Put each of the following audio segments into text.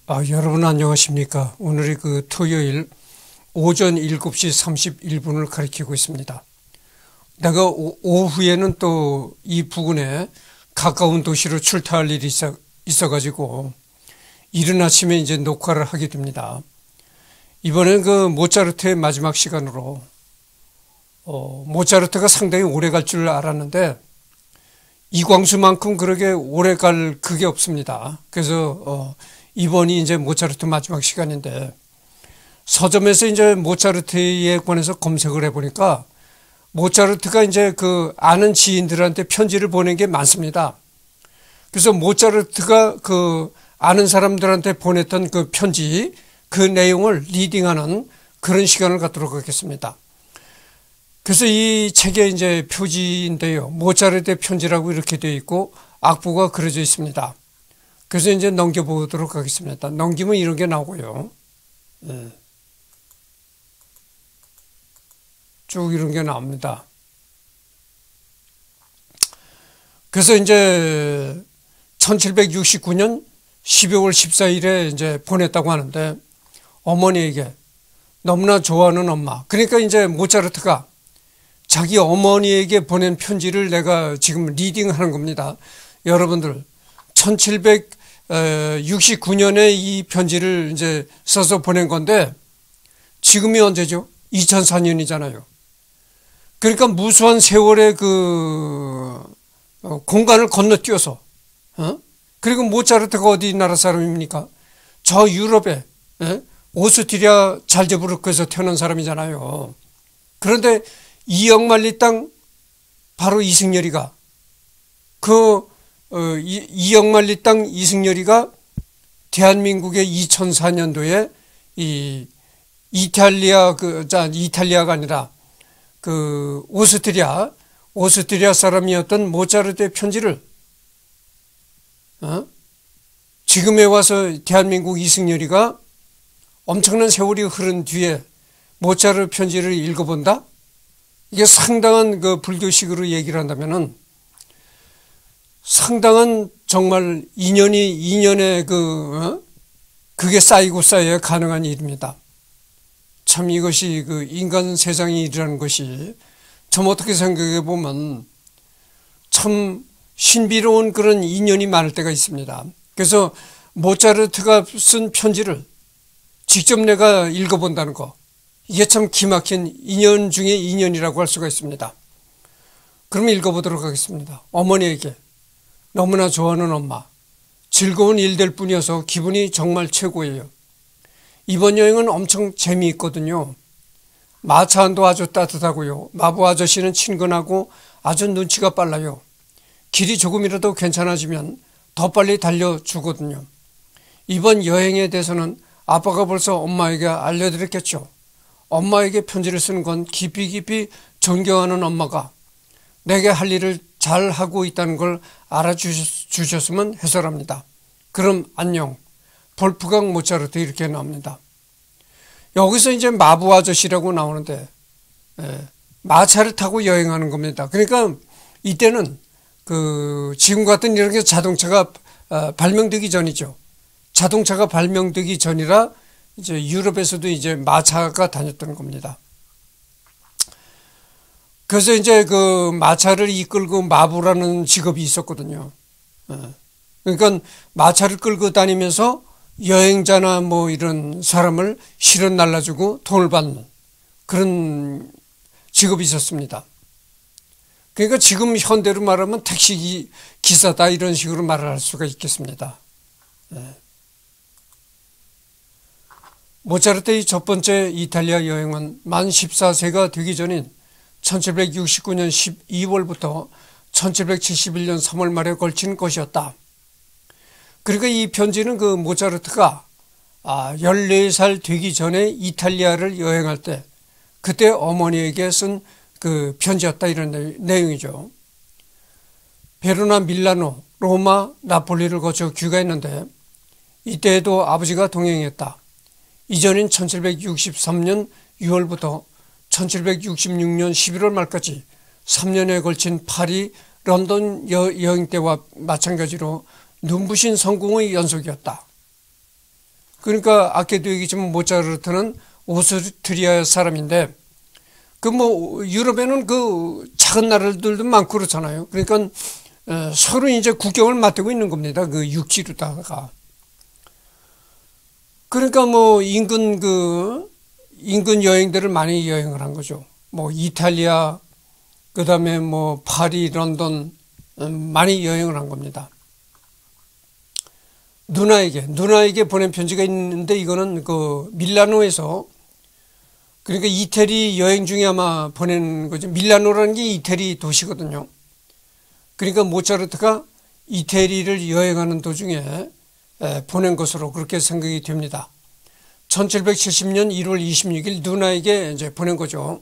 여러분 안녕하십니까. 오늘이 토요일 오전 7시 31분을 가리키고 있습니다. 내가 오후에는 또 이 부근에 가까운 도시로 출타할 일이 있어가지고 이른 아침에 이제 녹화를 하게 됩니다. 이번엔 모차르트의 마지막 시간으로 모차르트가 상당히 오래 갈 줄 알았는데 이광수만큼 그렇게 오래 갈 그게 없습니다. 그래서 이번이 이제 모차르트 마지막 시간인데 서점에서 이제 모차르트에 관해서 검색을 해보니까 모차르트가 이제 아는 지인들한테 편지를 보낸 게 많습니다. 그래서 모차르트가 아는 사람들한테 보냈던 그 편지, 그 내용을 리딩하는 그런 시간을 갖도록 하겠습니다. 그래서 이 책의 이제 표지인데요. 모차르트의 편지라고 이렇게 되어 있고 악보가 그려져 있습니다. 그래서 이제 넘겨보도록 하겠습니다. 넘기면 이런 게 나오고요. 쭉 이런 게 나옵니다. 그래서 이제 1769년 12월 14일에 이제 보냈다고 하는데 어머니에게 너무나 좋아하는 엄마. 그러니까 이제 모차르트가 자기 어머니에게 보낸 편지를 내가 지금 리딩하는 겁니다. 여러분들 1769년에 이 편지를 이제 써서 보낸 건데 지금이 언제죠? 2004년이잖아요. 그러니까 무수한 세월의 공간을 건너뛰어서 그리고 모차르트가 어디 나라 사람입니까? 저 유럽에 오스트리아 잘제부르크에서 태어난 사람이잖아요. 그런데 이영만리 땅 바로 이승열이가 이영만리 땅 이승열이가 대한민국의 2004년도에 이 이탈리아가 아니라 오스트리아 사람이었던 모차르트의 편지를 지금에 와서 대한민국 이승열이가 엄청난 세월이 흐른 뒤에 모차르트 편지를 읽어본다? 이게 상당한 불교식으로 얘기를 한다면은 상당한 정말 인연의 그게 쌓이고 쌓여야 가능한 일입니다. 참 이것이 인간 세상의 일이라는 것이 참 어떻게 생각해 보면 참 신비로운 그런 인연이 많을 때가 있습니다. 그래서 모차르트가 쓴 편지를 직접 내가 읽어본다는 거 이게 참 기막힌 인연 중에 인연이라고 할 수가 있습니다. 그럼 읽어보도록 하겠습니다. 어머니에게 너무나 좋아하는 엄마, 즐거운 일 될 뿐이어서 기분이 정말 최고예요. 이번 여행은 엄청 재미있거든요. 마차 안도 아주 따뜻하고요. 마부 아저씨는 친근하고 아주 눈치가 빨라요. 길이 조금이라도 괜찮아지면 더 빨리 달려주거든요. 이번 여행에 대해서는 아빠가 벌써 엄마에게 알려드렸겠죠. 엄마에게 편지를 쓰는 건 깊이 존경하는 엄마가 내게 할 일을 잘 하고 있다는 걸 알아주셨으면 해서랍니다. 그럼 안녕. 볼프강 모차르트 이렇게 나옵니다. 여기서 이제 마부 아저씨라고 나오는데 마차를 타고 여행하는 겁니다. 그러니까 이때는 지금 같은 이렇게 자동차가 발명되기 전이죠. 자동차가 발명되기 전이라 이제 유럽에서도 이제 마차가 다녔던 겁니다. 그래서 이제 마차를 이끌고 마부라는 직업이 있었거든요. 그러니까 마차를 끌고 다니면서 여행자나 이런 사람을 실어 날라주고 돈을 받는 그런 직업이 있었습니다. 그러니까 지금 현대로 말하면 택시 기사다 이런 식으로 말을 할 수가 있겠습니다. 모차르트의 첫 번째 이탈리아 여행은 만 14세가 되기 전인 1769년 12월부터 1771년 3월 말에 걸친 것이었다. 그러니까 이 편지는 모차르트가 14살 되기 전에 이탈리아를 여행할 때 그때 어머니에게 쓴 편지였다 이런 내용이죠. 베로나, 밀라노, 로마, 나폴리를 거쳐 귀가했는데 이때에도 아버지가 동행했다. 이전인 1763년 6월부터 1766년 11월 말까지 3년에 걸친 파리, 런던 여행 때와 마찬가지로 눈부신 성공의 연속이었다. 그러니까 아까도 얘기했지만 모차르트는 오스트리아 사람인데 그 뭐 유럽에는 그 작은 나라들도 많고 그렇잖아요. 그러니까 서로 이제 국경을 맞대고 있는 겁니다. 그 육지로다가. 그러니까 뭐 인근 여행들을 많이 여행을 한 거죠. 뭐 이탈리아, 그다음에 뭐 파리, 런던 많이 여행을 한 겁니다. 누나에게 보낸 편지가 있는데 이거는 그 밀라노에서, 그러니까 이태리 여행 중에 아마 보낸 거죠. 밀라노라는 게 이태리 도시거든요. 그러니까 모차르트가 이태리를 여행하는 도중에 보낸 것으로 그렇게 생각이 됩니다. 1770년 1월 26일 누나에게 이제 보낸 거죠.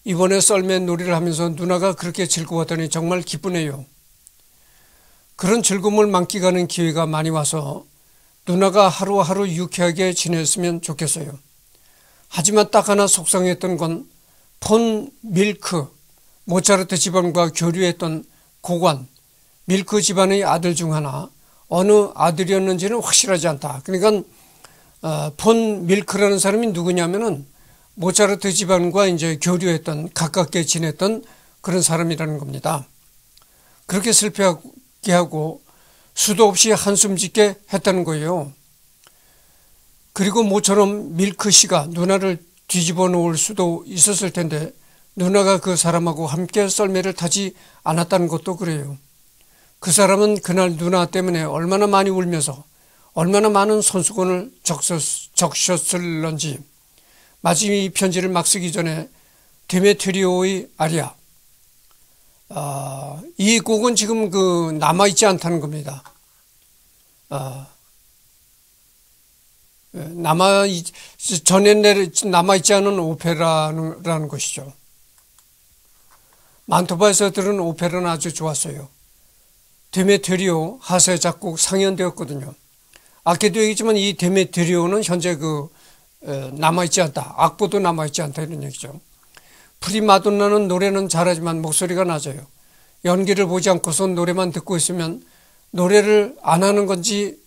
이번에 썰매 놀이를 하면서 누나가 그렇게 즐거웠더니 정말 기쁘네요. 그런 즐거움을 만끽하는 기회가 많이 와서 누나가 하루하루 유쾌하게 지냈으면 좋겠어요. 하지만 딱 하나 속상했던 건 폰 밀크, 모차르트 집안과 교류했던 고관, 밀크 집안의 아들 중 하나, 어느 아들이었는지는 확실하지 않다. 그러니까 폰 밀크라는 사람이 누구냐면은 모차르트 집안과 이제 교류했던, 가깝게 지냈던 그런 사람이라는 겁니다. 그렇게 슬퍼하게 하고 수도 없이 한숨 짓게 했다는 거예요. 그리고 모처럼 밀크 씨가 누나를 뒤집어 놓을 수도 있었을 텐데 누나가 그 사람하고 함께 썰매를 타지 않았다는 것도 그래요. 그 사람은 그날 누나 때문에 얼마나 많이 울면서 얼마나 많은 손수건을 적셨을런지. 마침 이 편지를 막 쓰기 전에 데메트리오의 아리아, 이 곡은 지금 그 남아있지 않다는 겁니다. 전에 남아있지 않은 오페라라는 것이죠. 만토바에서 들은 오페라는 아주 좋았어요. 데메트리오 하세 작곡 상연되었거든요. 아까도 얘기했지만 이 데메트리오는 현재 남아있지 않다. 악보도 남아있지 않다 이런 얘기죠. 프리마돈나는 노래는 잘하지만 목소리가 낮아요. 연기를 보지 않고서 노래만 듣고 있으면 노래를 안 하는 건지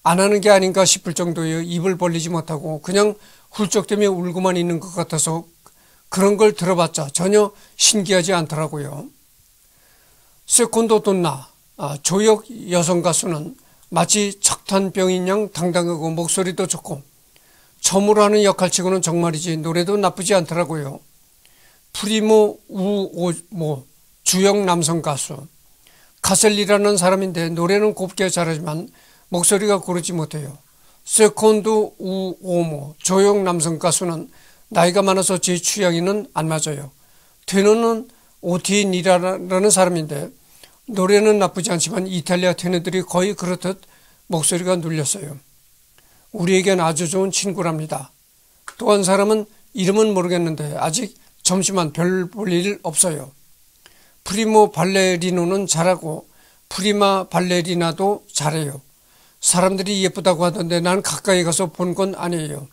안 하는 게 아닌가 싶을 정도예요. 입을 벌리지 못하고 그냥 훌쩍대며 울고만 있는 것 같아서 그런 걸 들어봤자 전혀 신기하지 않더라고요. 세콘도 돈나, 조역 여성 가수는 마치 척탄병인 양 당당하고 목소리도 좋고 처음으로 하는 역할치고는 정말이지 노래도 나쁘지 않더라고요. 프리모 우오모, 주역 남성 가수 카셀리라는 사람인데 노래는 곱게 잘하지만 목소리가 고르지 못해요. 세콘도 우오모, 조역 남성 가수는 나이가 많아서 제 취향에는 안 맞아요. 테너는 오티니라라는 사람인데 노래는 나쁘지 않지만 이탈리아 테너들이 거의 그렇듯 목소리가 눌렸어요. 우리에겐 아주 좋은 친구랍니다. 또 한 사람은 이름은 모르겠는데 아직 점심만 별 볼 일 없어요. 프리모 발레리노는 잘하고 프리마 발레리나도 잘해요. 사람들이 예쁘다고 하던데 난 가까이 가서 본 건 아니에요.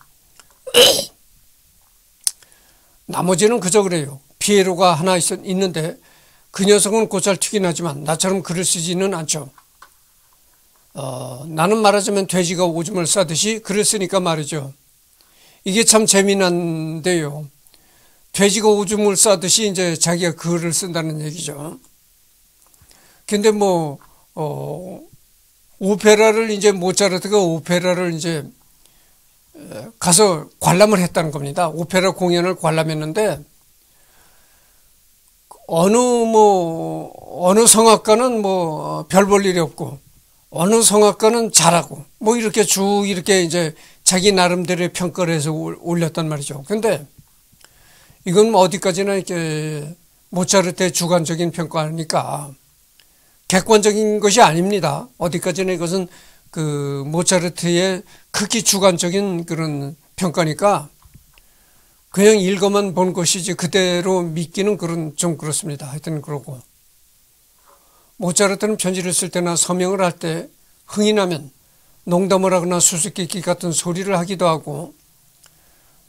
나머지는 그저 그래요. 피에로가 하나 있는데 그 녀석은 곧잘 튀긴 하지만 나처럼 글을 쓰지는 않죠. 나는 말하자면 돼지가 오줌을 싸듯이 글을 쓰니까 말이죠. 이게 참 재미난데요. 돼지가 오줌을 싸듯이 이제 자기가 글을 쓴다는 얘기죠. 근데 오페라를 이제 모차르트가 오페라를 이제 가서 관람을 했다는 겁니다. 오페라 공연을 관람했는데 어느 성악가는 별 볼 일이 없고 어느 성악가는 잘하고 이렇게 쭉 이렇게 이제 자기 나름대로의 평가를 해서 올렸단 말이죠. 근데 이건 어디까지나 이렇게 모차르트의 주관적인 평가니까 객관적인 것이 아닙니다. 어디까지나 이것은 그 모차르트의 극히 주관적인 그런 평가니까 그냥 읽어만 본 것이지 그대로 믿기는 좀 그렇습니다. 하여튼 그러고 모차르트는 편지를 쓸 때나 서명을 할 때 흥이 나면 농담을 하거나 수수께끼 같은 소리를 하기도 하고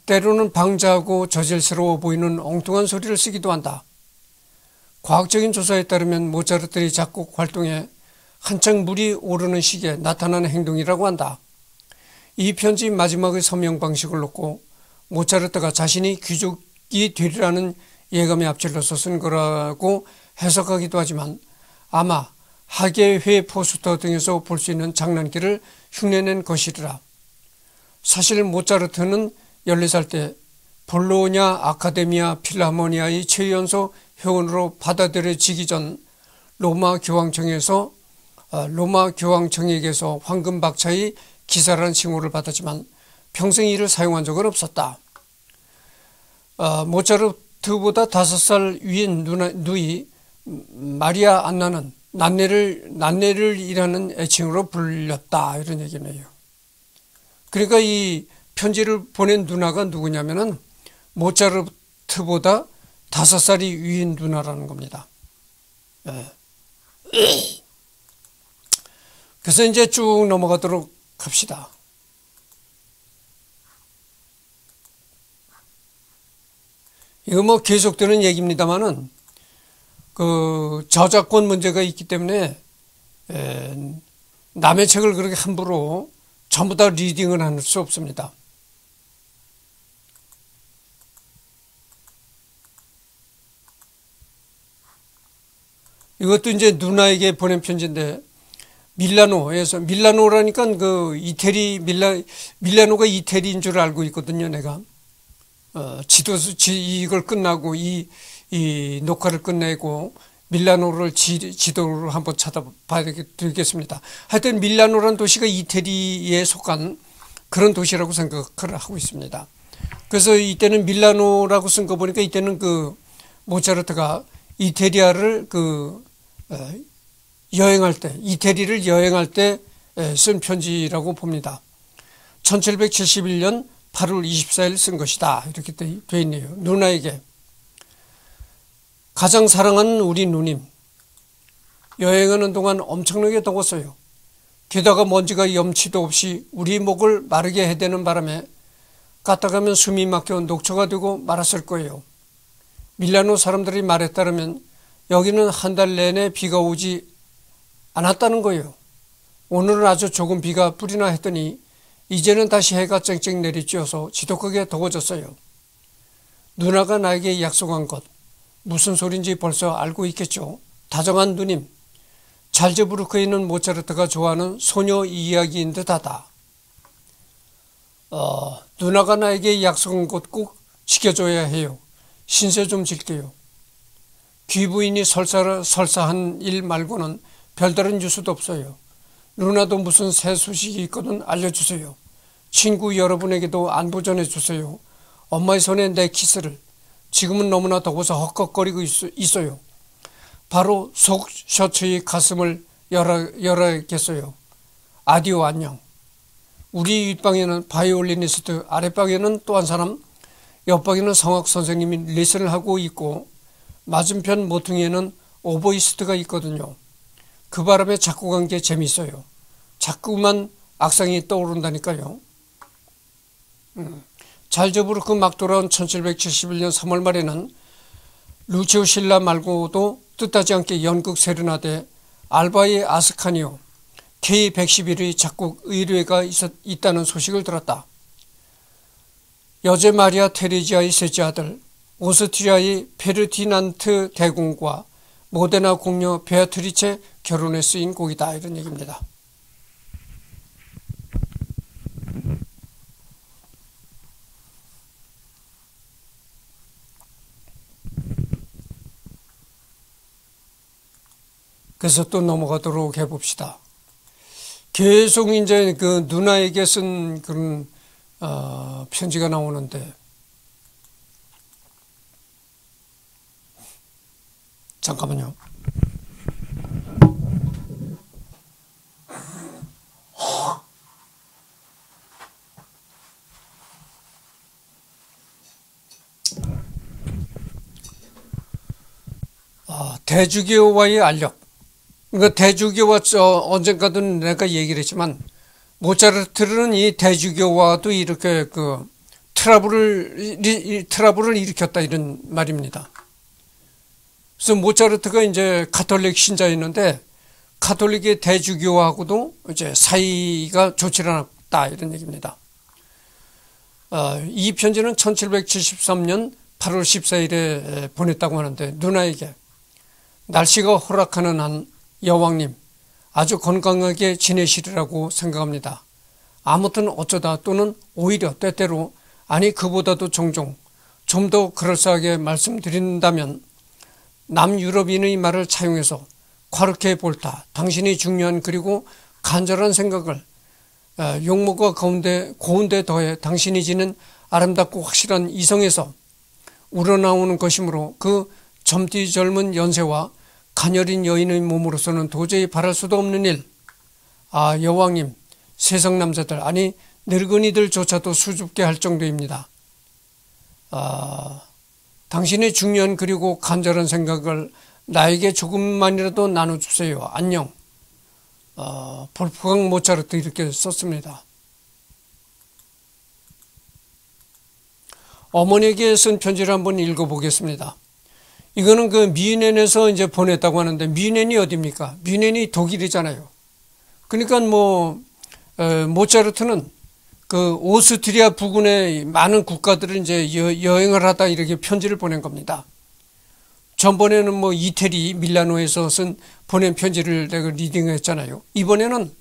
때로는 방자하고 저질스러워 보이는 엉뚱한 소리를 쓰기도 한다. 과학적인 조사에 따르면 모차르트의 작곡 활동에 한창 물이 오르는 시기에 나타나는 행동이라고 한다. 이 편지 마지막의 서명 방식을 놓고 모차르트가 자신이 귀족이 되리라는 예감에 앞질러서 쓴 거라고 해석하기도 하지만 아마 하계회 포스터 등에서 볼 수 있는 장난기를 흉내낸 것이리라. 사실 모차르트는 14살 때 볼로냐 아카데미아 필하모니아의 최연소 회원으로 받아들여지기 전 로마 교황청에게서 황금박차의 기사라는 칭호를 받았지만 평생 이를 사용한 적은 없었다. 모차르트보다 5살 위인 누이 마리아 안나는 난네를이라는 애칭으로 불렸다, 이런 얘기네요. 그러니까 이 편지를 보낸 누나가 누구냐면은 모차르트보다 5살이 위인 누나라는 겁니다. 예. 그래서 이제 쭉 넘어가도록 합시다. 이거 뭐 계속되는 얘기입니다만은 그 저작권 문제가 있기 때문에 남의 책을 그렇게 함부로 전부 다 리딩을 할 수 없습니다. 이것도 이제 누나에게 보낸 편지인데 밀라노라니까 그 밀라노가 이태리인 줄 알고 있거든요, 내가. 이걸 끝나고 이 녹화를 끝내고 밀라노를 지도를 한번 찾아봐야 되겠습니다. 하여튼 밀라노라는 도시가 이태리에 속한 그런 도시라고 생각을 하고 있습니다. 그래서 이때는 밀라노라고 쓴 거 보니까 이때는 그 모차르트가 이태리를 이태리를 여행할 때 쓴 편지라고 봅니다. 1771년 8월 24일 쓴 것이다, 이렇게 되어 있네요. 누나에게. 가장 사랑하는 우리 누님, 여행하는 동안 엄청나게 더웠어요. 게다가 먼지가 염치도 없이 우리 목을 마르게 해대는 바람에 갔다가면 숨이 막혀 녹초가 되고 말았을 거예요. 밀라노 사람들이 말에 따르면 여기는 한 달 내내 비가 오지 않았다는 거예요. 오늘은 아주 조금 비가 뿌리나 했더니 이제는 다시 해가 쨍쨍 내리쬐어서 지독하게 더워졌어요. 누나가 나에게 약속한 것, 무슨 소린지 벌써 알고 있겠죠. 다정한 누님, 잘즈부르크에 있는 모차르트가 좋아하는 소녀 이야기인 듯하다. 누나가 나에게 약속한 것 꼭 지켜줘야 해요. 신세 좀 질게요. 귀부인이 설사한 일 말고는 별다른 뉴스도 없어요. 누나도 무슨 새 소식이 있거든 알려주세요. 친구 여러분에게도 안부 전해주세요. 엄마의 손에 내 키스를. 지금은 너무나 더워서 헉헉거리고 있어요. 바로 속 셔츠의 가슴을 열어야겠어요. 아디오, 안녕. 우리 윗방에는 바이올리니스트, 아랫방에는 또 한 사람, 옆방에는 성악 선생님이 레슨을 하고 있고 맞은편 모퉁이에는 오보이스트가 있거든요. 그 바람에 작곡한 게 재밌어요. 자꾸만 악상이 떠오른다니까요. 잘즈부르크 막 돌아온 1771년 3월 말에는 루치오 실라 말고도 뜻하지 않게 연극 세르나데 알바의 아스카니오 K111의 작곡 의뢰가 있다는 소식을 들었다. 여제 마리아 테레지아의 셋째 아들 오스트리아의 페르디난트 대공과 모데나 공녀 베아트리체 결혼에 쓰인 곡이다, 이런 얘기입니다. 그래서 또 넘어가도록 해봅시다. 계속 이제 그 누나에게 쓴 그런 편지가 나오는데, 잠깐만요. 대주교와의 알력. 그러니까 대주교와 언젠가도 내가 얘기를 했지만 모차르트는 이 대주교와도 이렇게 그 트러블을 일으켰다, 이런 말입니다. 그래서 모차르트가 이제 가톨릭 신자였는데 가톨릭의 대주교하고도 이제 사이가 좋지 했다 이런 얘기입니다. 이 편지는 1773년 8월 14일에 보냈다고 하는데 누나에게 날씨가 허락하는 한 여왕님 아주 건강하게 지내시리라고 생각합니다. 아무튼 어쩌다 또는 오히려 때때로 아니 그보다도 종종 좀 더 그럴싸하게 말씀드린다면 남유럽인의 말을 차용해서 과렇게 볼다. 당신이 중요한 그리고 간절한 생각을 용모가 고운데 더해 당신이 지닌 아름답고 확실한 이성에서 우러나오는 것이므로 그 젊디 젊은 연세와 가녀린 여인의 몸으로서는 도저히 바랄 수도 없는 일. 여왕님 세상 남자들 아니 늙은이들조차도 수줍게 할 정도입니다. 당신의 중요한 그리고 간절한 생각을 나에게 조금만이라도 나눠주세요. 안녕. 볼프강 모차르트 이렇게 썼습니다. 어머니에게 쓴 편지를 한번 읽어보겠습니다. 이거는 그 뮌헨에서 이제 보냈다고 하는데 뮌헨이 어디입니까? 뮌헨이 독일이잖아요. 그러니까 모차르트는 그 오스트리아 부근의 많은 국가들을 이제 여행을 하다 이렇게 편지를 보낸 겁니다. 전번에는 이태리 밀라노에서 보낸 편지를 내가 리딩했잖아요. 이번에는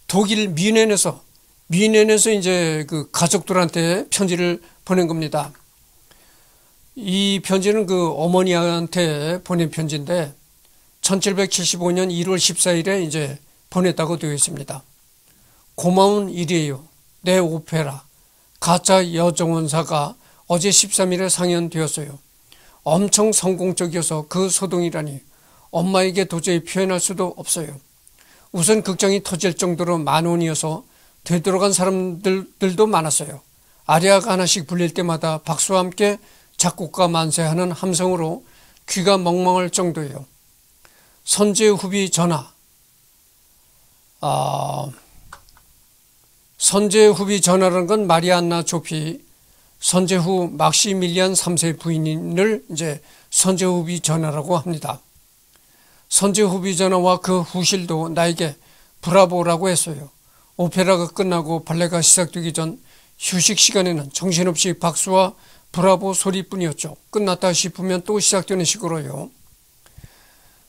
독일 뮌헨에서 이제 그 가족들한테 편지를 보낸 겁니다. 이 편지는 그 어머니한테 보낸 편지인데 1775년 1월 14일에 이제 보냈다고 되어 있습니다. 고마운 일이에요. 내 오페라 가짜 여정원사가 어제 13일에 상연되었어요. 엄청 성공적이어서 그 소동이라니 엄마에게 도저히 표현할 수도 없어요. 우선 극장이 터질 정도로 만원이어서 되돌아간 사람들도 많았어요. 아리아가 하나씩 불릴 때마다 박수와 함께 작곡가 만세하는 함성으로 귀가 멍멍할 정도예요. 선제 후비 전하 선제 후비 전하라는 건 마리안나 조피 선제 후 막시밀리안 3세 부인을 이제 선제 후비 전하라고 합니다. 선제 후비 전하와 그 후실도 나에게 브라보라고 했어요. 오페라가 끝나고 발레가 시작되기 전 휴식 시간에는 정신없이 박수와 브라보 소리뿐이었죠. 끝났다 싶으면 또 시작되는 식으로요.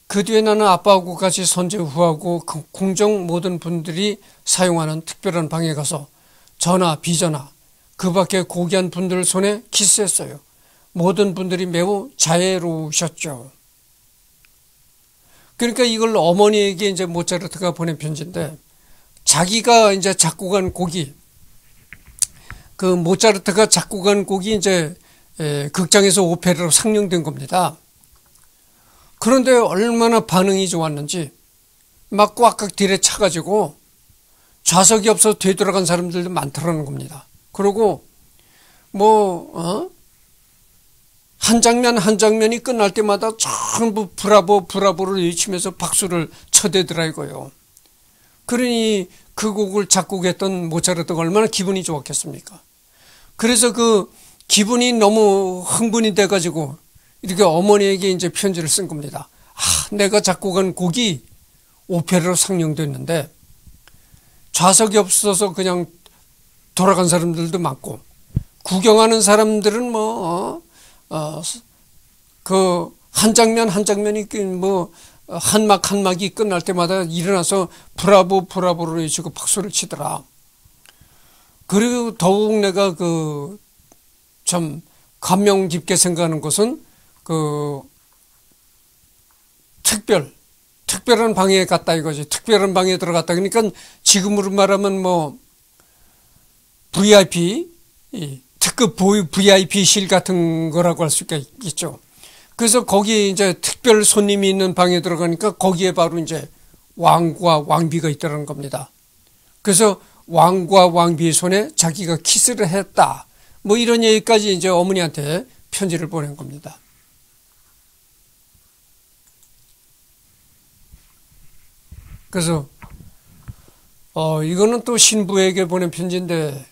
그 뒤에 나는 아빠하고 같이 선제 후하고 궁정 모든 분들이 사용하는 특별한 방에 가서 전하 비전하 그 밖에 고귀한 분들 손에 키스했어요. 모든 분들이 매우 자애로우셨죠. 그러니까 이걸 어머니에게 이제 모차르트가 보낸 편지인데 자기가 이제 작곡한 곡이 그 모차르트가 작곡한 곡이 이제 극장에서 오페라로 상영된 겁니다. 그런데 얼마나 반응이 좋았는지 막 꽉꽉 딜에 차가지고 좌석이 없어서 되돌아간 사람들도 많더라는 겁니다. 그리고 한 장면 한 장면이 끝날 때마다 전부 브라보를 외치면서 박수를 쳐대더라 이거요. 그러니 그 곡을 작곡했던 모차르트가 얼마나 기분이 좋았겠습니까? 그래서 그 기분이 너무 흥분이 돼가지고 이렇게 어머니에게 이제 편지를 쓴 겁니다. 내가 작곡한 곡이 오페라로 상영됐는데 좌석이 없어서 그냥 돌아간 사람들도 많고 구경하는 사람들은 그 한 장면 한 장면이 한막 한막이 끝날 때마다 일어나서 브라보를 외치고 박수를 치더라. 그리고 더욱 내가 참 감명 깊게 생각하는 것은 특별한 방에 갔다 이거지. 특별한 방에 들어갔다. 그러니까 지금으로 말하면 VIP, 특급 VIP실 같은 거라고 할 수가 있겠죠. 그래서 거기 이제 특별 손님이 있는 방에 들어가니까 거기에 바로 이제 왕과 왕비가 있다는 겁니다. 그래서 왕과 왕비의 손에 자기가 키스를 했다. 이런 얘기까지 이제 어머니한테 편지를 보낸 겁니다. 그래서 이거는 또 신부에게 보낸 편지인데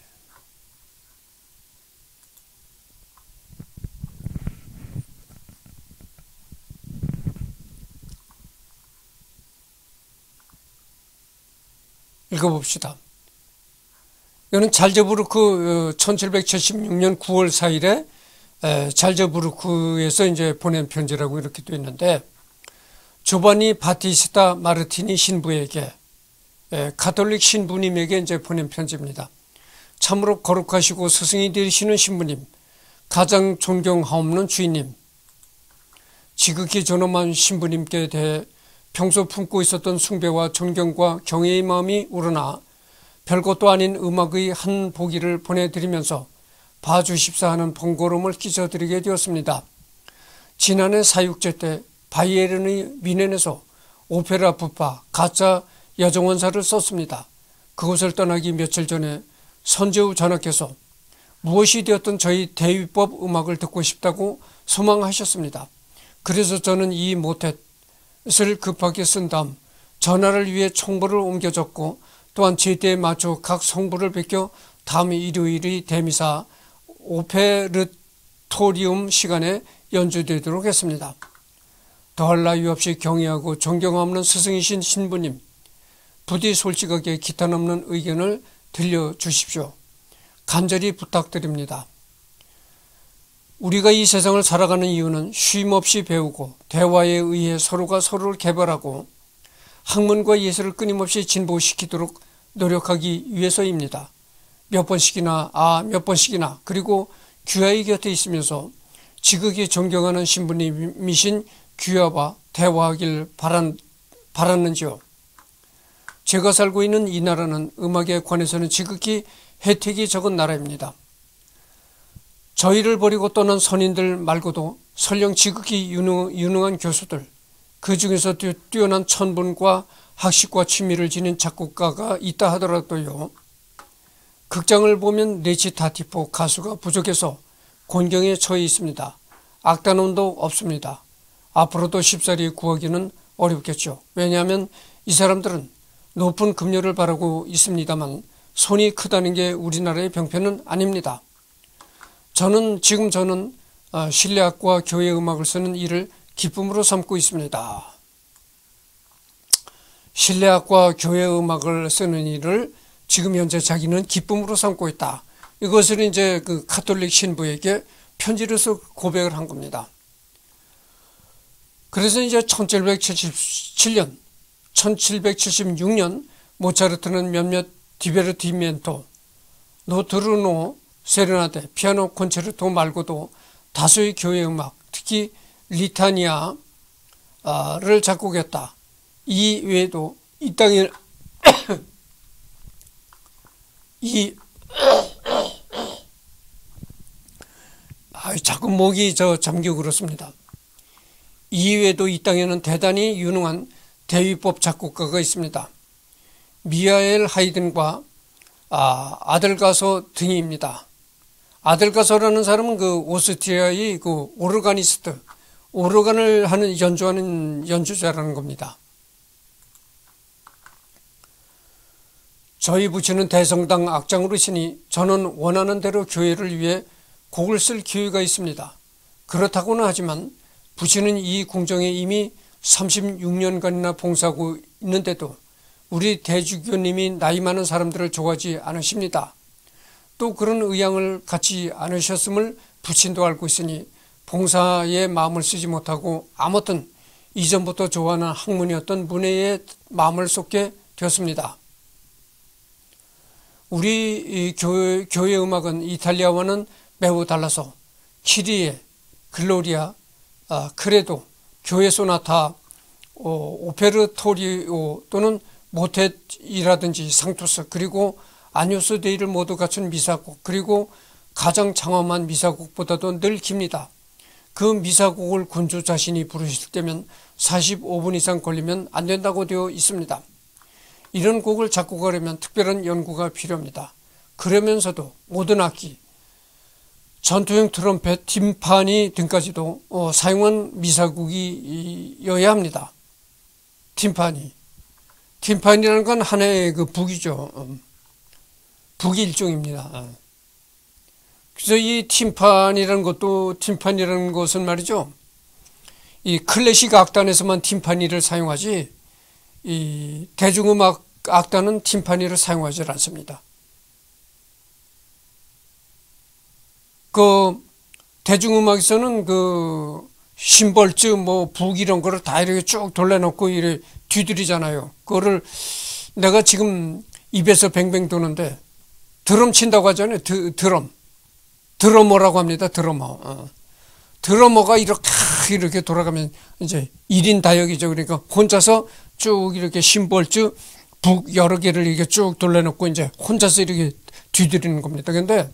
읽어봅시다. 이거는 잘저부르크 1776년 9월 4일에 잘저부르크에서 이제 보낸 편지라고 이렇게 돼 있는데, 조바니 바티스타 마르티니 신부에게, 가톨릭 신부님에게 이제 보낸 편지입니다. 참으로 거룩하시고 스승이 되시는 신부님, 가장 존경하옵는 주인님, 지극히 존엄한 신부님께 대해 평소 품고 있었던 숭배와 존경과 경외의 마음이 우러나 별것도 아닌 음악의 한 보기를 보내드리면서 봐주십사 하는 번거로움을 끼쳐드리게 되었습니다. 지난해 사육제 때 바이에른의 미넨에서 오페라 부파 가짜 여정원사를 썼습니다. 그곳을 떠나기 며칠 전에 선재우 전하께서 무엇이 되었든 저희 대위법 음악을 듣고 싶다고 소망하셨습니다. 그래서 저는 이 모텟을 급하게 쓴 다음 전하를 위해 총보를 옮겨줬고, 또한 제때에 맞춰 각 성부를 베껴 다음 일요일의 대미사 오페르토리움 시간에 연주되도록 했습니다. 더할 나위 없이 경외하고 존경하는 스승이신 신부님, 부디 솔직하게 기탄 없는 의견을 들려주십시오. 간절히 부탁드립니다. 우리가 이 세상을 살아가는 이유는 쉼없이 배우고 대화에 의해 서로가 서로를 개발하고 학문과 예술을 끊임없이 진보시키도록 노력하기 위해서입니다. 몇 번씩이나 그리고 귀하의 곁에 있으면서 지극히 존경하는 신부님이신 귀하와 대화하길 바랐는지요. 제가 살고 있는 이 나라는 음악에 관해서는 지극히 혜택이 적은 나라입니다. 저희를 버리고 떠난 선인들 말고도 설령 지극히 유능한 교수들, 그 중에서 뛰어난 천분과 학식과 취미를 지닌 작곡가가 있다 하더라도요, 극장을 보면 레치타티포 가수가 부족해서 곤경에 처해 있습니다. 악단원도 없습니다. 앞으로도 쉽사리 구하기는 어렵겠죠. 왜냐하면 이 사람들은 높은 급료를 바라고 있습니다만 손이 크다는 게 우리나라의 병폐는 아닙니다. 저는 실내악과 교회 음악을 쓰는 일을 기쁨으로 삼고 있습니다. 실내악과 교회 음악을 쓰는 일을 지금 현재 자기는 기쁨으로 삼고 있다. 이것을 이제 그 가톨릭 신부에게 편지를 써 고백을 한 겁니다. 그래서 이제 1776년 모차르트는 몇몇 디베르티멘토, 노트르노 세레나데, 피아노 콘체르토 말고도 다수의 교회 음악, 특히 리타니아를 작곡했다. 이 외에도 이 땅에 자꾸 목이 잠기고 그렇습니다. 이외에도 이 땅에는 대단히 유능한 대위법 작곡가가 있습니다. 미하엘 하이든과 아델가서 등이입니다. 아델가서라는 사람은 그 오스트리아의 그 오르가니스트, 오르간을 연주하는 연주자라는 겁니다. 저희 부친은 대성당 악장으로시니 저는 원하는 대로 교회를 위해 곡을 쓸 기회가 있습니다. 그렇다고는 하지만 부친은 이 궁정에 이미 36년간이나 봉사하고 있는데도 우리 대주교님이 나이 많은 사람들을 좋아하지 않으십니다. 또 그런 의향을 갖지 않으셨음을 부친도 알고 있으니 봉사에 마음을 쓰지 못하고 아무튼 이전부터 좋아하는 학문이었던 문예에 마음을 쏟게 되었습니다. 우리 교회 음악은 이탈리아와는 매우 달라서 키리에, 글로리아, 크레도, 교회 소나타, 오페르토리오 또는 모텟이라든지 상투스, 그리고 아뉴스 데이를 모두 갖춘 미사곡, 그리고 가장 장엄한 미사곡보다도 늘 깁니다. 그 미사곡을 군주 자신이 부르실 때면 45분 이상 걸리면 안 된다고 되어 있습니다. 이런 곡을 작곡하려면 특별한 연구가 필요합니다. 그러면서도 모든 악기, 전투용 트럼펫, 팀파니 등까지도 사용한 미사곡이어야 합니다. 팀파니라는 건 하나의 그 북이죠. 북이 일종입니다. 그래서 이 팀파니라는 것은 말이죠, 이 클래식 악단에서만 팀파니를 사용하지 이 대중음악 악단은 팀파니를 사용하지 않습니다. 그 대중음악에서는 그 심벌즈 뭐 북 이런 거를 다 이렇게 쭉 돌려놓고 이렇게 뒤들이잖아요. 그거를 내가 지금 입에서 뱅뱅 도는데 드럼 친다고 하잖아요. 드러머라고 합니다. 드러머. 드러머가 이렇게 돌아가면 이제 1인 다역이죠. 그러니까 혼자서 쭉 이렇게 심벌즈 북 여러 개를 이렇게 쭉 돌려놓고 이제 혼자서 이렇게 뒤들이는 겁니다. 근데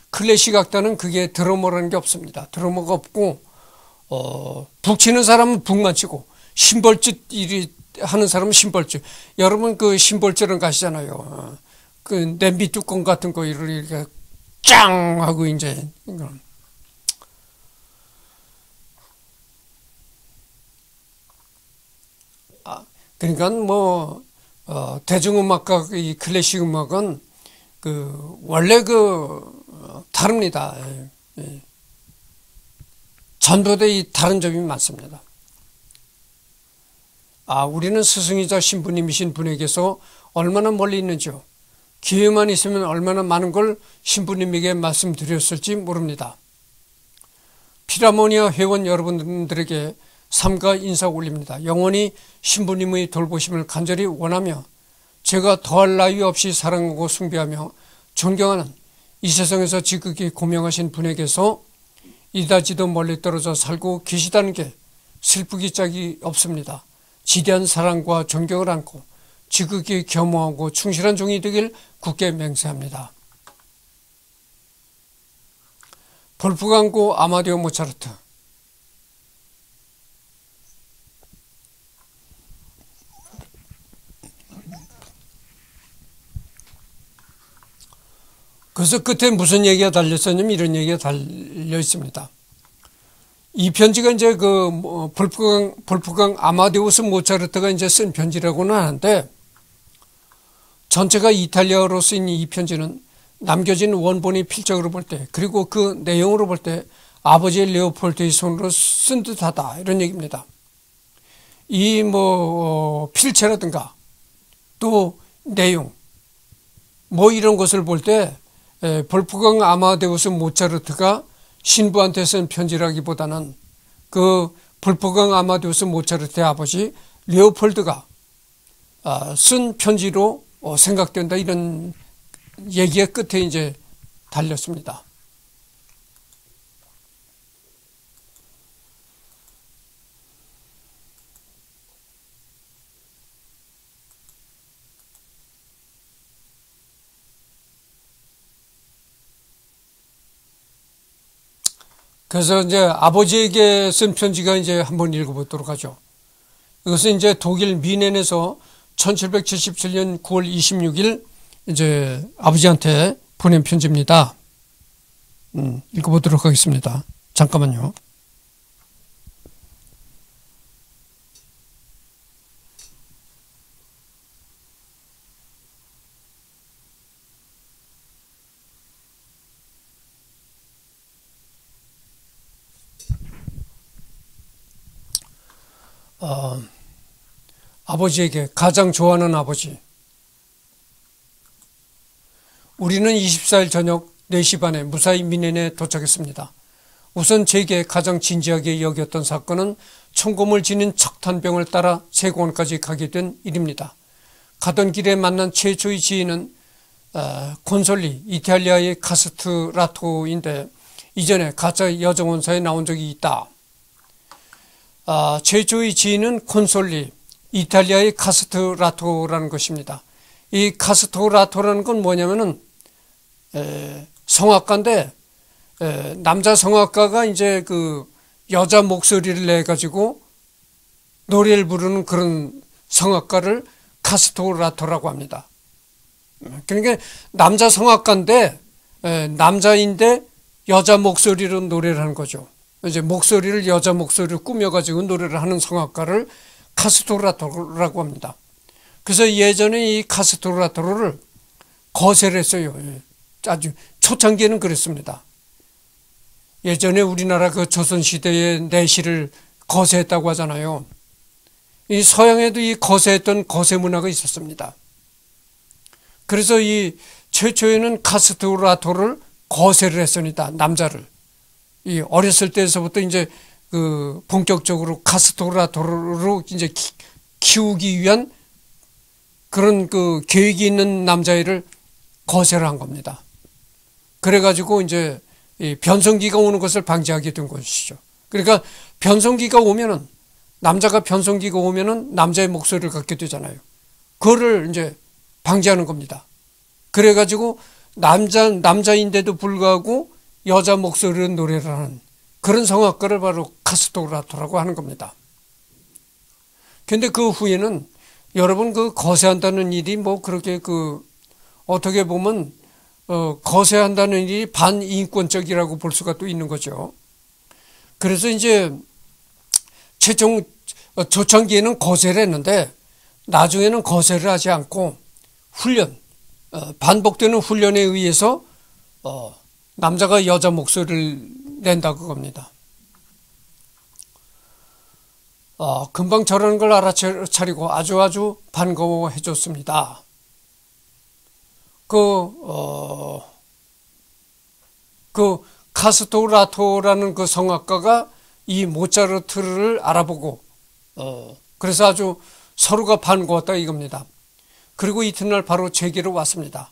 클래식 악단은 그게 드러머라는 게 없습니다. 드러머가 없고 북 치는 사람은 북만 치고 심벌즈 일이 하는 사람은 심벌즈. 여러분 그 심벌즈는 가시잖아요. 그 냄비 뚜껑 같은 거 이렇게 짱 하고 이제 그러니까 뭐 대중음악과 이 클래식 음악은 그 원래 다릅니다. 전부 다 이 다른 점이 많습니다. 우리는 스승이자 신부님이신 분에게서 얼마나 멀리 있는지요. 기회만 있으면 얼마나 많은 걸 신부님에게 말씀드렸을지 모릅니다. 필하모니아 회원 여러분들에게 삼가 인사 올립니다. 영원히 신부님의 돌보심을 간절히 원하며 제가 더할 나위 없이 사랑하고 숭배하며 존경하는 이 세상에서 지극히 고명하신 분에게서 이다지도 멀리 떨어져 살고 계시다는 게 슬프기 짝이 없습니다. 지대한 사랑과 존경을 안고 지극히 겸허하고 충실한 종이 되길 굳게 맹세합니다. 볼프강고 아마데오 모차르트. 그래서 끝에 무슨 얘기가 달렸었냐면 이런 얘기가 달려 있습니다. 이 편지가 이제 볼프강 아마데우스 모차르트가 이제 쓴 편지라고는 하는데 전체가 이탈리아어로 쓰인 이 편지는 남겨진 원본의 필적으로 볼 때 그리고 그 내용으로 볼 때 아버지 레오폴드의 손으로 쓴 듯하다 이런 얘기입니다. 이 필체라든가 또 내용 뭐 이런 것을 볼 때 볼프강 아마데우스 모차르트가 신부한테 쓴 편지라기보다는 그 볼프강 아마데우스 모차르트의 아버지 레오폴드가 쓴 편지로 생각된다 이런 얘기의 끝에 이제 달렸습니다. 그래서 이제 아버지에게 쓴 편지가 이제 한번 읽어보도록 하죠. 이것은 이제 독일 미넨에서 1777년 9월 26일 이제 아버지한테 보낸 편지입니다. 읽어보도록 하겠습니다. 잠깐만요. 아버지에게 가장 좋아하는 아버지. 우리는 24일 저녁 4시 반에 무사히 미넨에 도착했습니다. 우선 제게 가장 진지하게 여겼던 사건은 총검을 지닌 척탄병을 따라 세공원까지 가게 된 일입니다. 가던 길에 만난 최초의 지인은 콘솔리 이탈리아의 카스트라토인데 이전에 가짜 여정원사에 나온 적이 있다. 최초의 지인은 콘솔리 이탈리아의 카스트라토라는 것입니다. 이 카스트라토라는 건 뭐냐면은 성악가인데 남자 성악가가 이제 그 여자 목소리를 내 가지고 노래를 부르는 그런 성악가를 카스트라토라고 합니다. 그러니까 남자 성악가인데 남자인데 여자 목소리로 노래를 하는 거죠. 이제 목소리를 여자 목소리로 꾸며가지고 노래를 하는 성악가를 카스트라토라고 합니다. 그래서 예전에 이 카스트라토를 거세를 했어요. 아주 초창기에는 그랬습니다. 예전에 우리나라 그 조선시대의 내시를 거세했다고 하잖아요. 이 서양에도 이 거세했던 거세 문화가 있었습니다. 그래서 이 최초에는 카스트라토를 거세를 했습니다. 남자를. 이 어렸을 때서부터 이제 그 본격적으로 카스토라토로 이제 키우기 위한 그런 그 계획이 있는 남자애를 거세를 한 겁니다. 그래가지고 이제 이 변성기가 오는 것을 방지하게 된 것이죠. 그러니까 변성기가 오면은, 남자가 변성기가 오면은 남자의 목소리를 갖게 되잖아요. 그거를 이제 방지하는 겁니다. 그래가지고 남자인데도 불구하고 여자 목소리로 노래를 하는 그런 성악가를 바로 카스토라토라고 하는 겁니다. 근데 그 후에는 여러분 그 거세한다는 일이 뭐 그렇게 그 어떻게 보면 거세한다는 일이 반인권적이라고 볼 수가 또 있는 거죠. 그래서 이제 초창기에는 거세를 했는데 나중에는 거세를 하지 않고 반복되는 훈련에 의해서 남자가 여자 목소리를 낸다 그겁니다. 금방 저러는 걸 알아차리고 아주 반가워해 줬습니다. 그 카스토라토라는 그 성악가가 이 모차르트를 알아보고 그래서 아주 서로가 반가웠다 이겁니다. 그리고 이튿날 바로 제게로 왔습니다.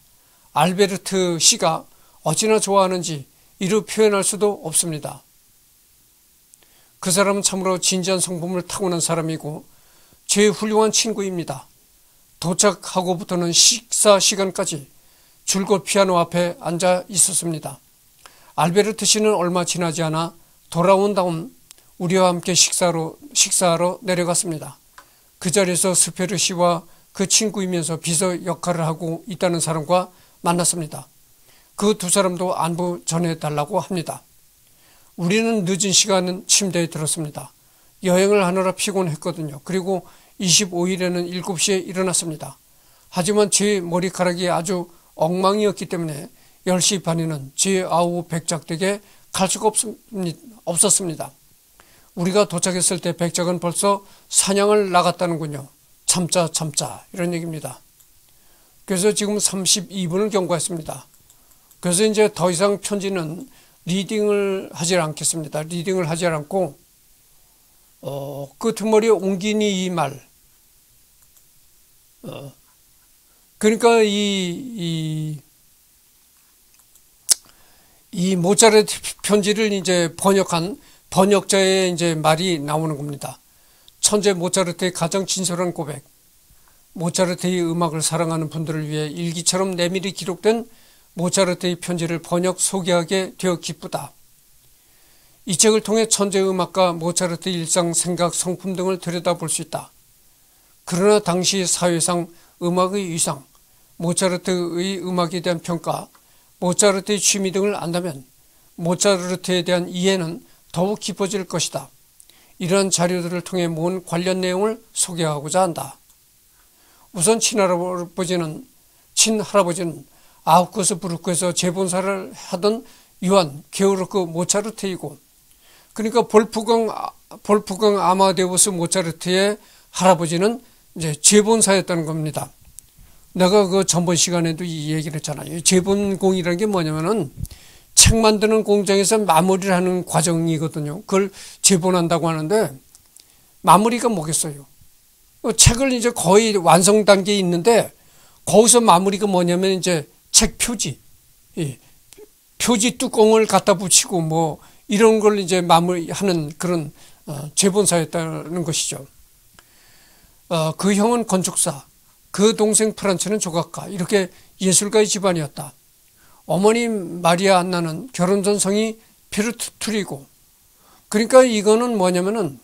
알베르트 씨가 어찌나 좋아하는지 이루 표현할 수도 없습니다. 그 사람은 참으로 진지한 성품을 타고난 사람이고 제 훌륭한 친구입니다. 도착하고부터는 식사 시간까지 줄곧 피아노 앞에 앉아 있었습니다. 알베르트 씨는 얼마 지나지 않아 돌아온 다음 우리와 함께 식사하러 내려갔습니다. 그 자리에서 스페르 씨와 그 친구이면서 비서 역할을 하고 있다는 사람과 만났습니다. 그 두 사람도 안부 전해달라고 합니다. 우리는 늦은 시간은 침대에 들었습니다. 여행을 하느라 피곤했거든요. 그리고 25일에는 7시에 일어났습니다. 하지만 제 머리카락이 아주 엉망이었기 때문에 10시 반에는 제 아우 백작댁에 갈 수가 없었습니다. 우리가 도착했을 때 백작은 벌써 사냥을 나갔다는군요. 참자 이런 얘기입니다. 그래서 지금 32분을 경과했습니다. 그래서 이제 더 이상 편지는 리딩을 하지 않겠습니다. 리딩을 하지 않고 끄트머리에 옮기니 이 말. 그러니까 이 모차르트 편지를 이제 번역한 번역자의 이제 말이 나오는 겁니다. 천재 모차르트의 가장 진솔한 고백. 모차르트의 음악을 사랑하는 분들을 위해 일기처럼 내밀히 기록된 모차르트의 편지를 번역 소개하게 되어 기쁘다. 이 책을 통해 천재 음악가 모차르트의 일상, 생각, 성품 등을 들여다볼 수 있다. 그러나 당시 사회상 음악의 위상, 모차르트의 음악에 대한 평가, 모차르트의 취미 등을 안다면 모차르트에 대한 이해는 더욱 깊어질 것이다. 이러한 자료들을 통해 모은 관련 내용을 소개하고자 한다. 우선 친할아버지는 아우크스부르크에서 재본사를 하던 요한 게오르크 모차르트이고, 그러니까 볼프강 아마데우스 모차르트의 할아버지는 이제 재본사였다는 겁니다. 내가 그 전번 시간에도 이 얘기를 했잖아요. 재본공이라는 게 뭐냐면은 책 만드는 공장에서 마무리를 하는 과정이거든요. 그걸 재본한다고 하는데 마무리가 뭐겠어요? 책을 이제 거의 완성 단계에 있는데 거기서 마무리가 뭐냐면 이제 책 표지, 표지 뚜껑을 갖다 붙이고 뭐 이런 걸 이제 마무리하는 그런 재본사였다는 것이죠. 그 형은 건축사, 그 동생 프란츠는 조각가, 이렇게 예술가의 집안이었다. 어머니 마리아 안나는 결혼 전 성이 페르투리고, 그러니까 이거는 뭐냐면은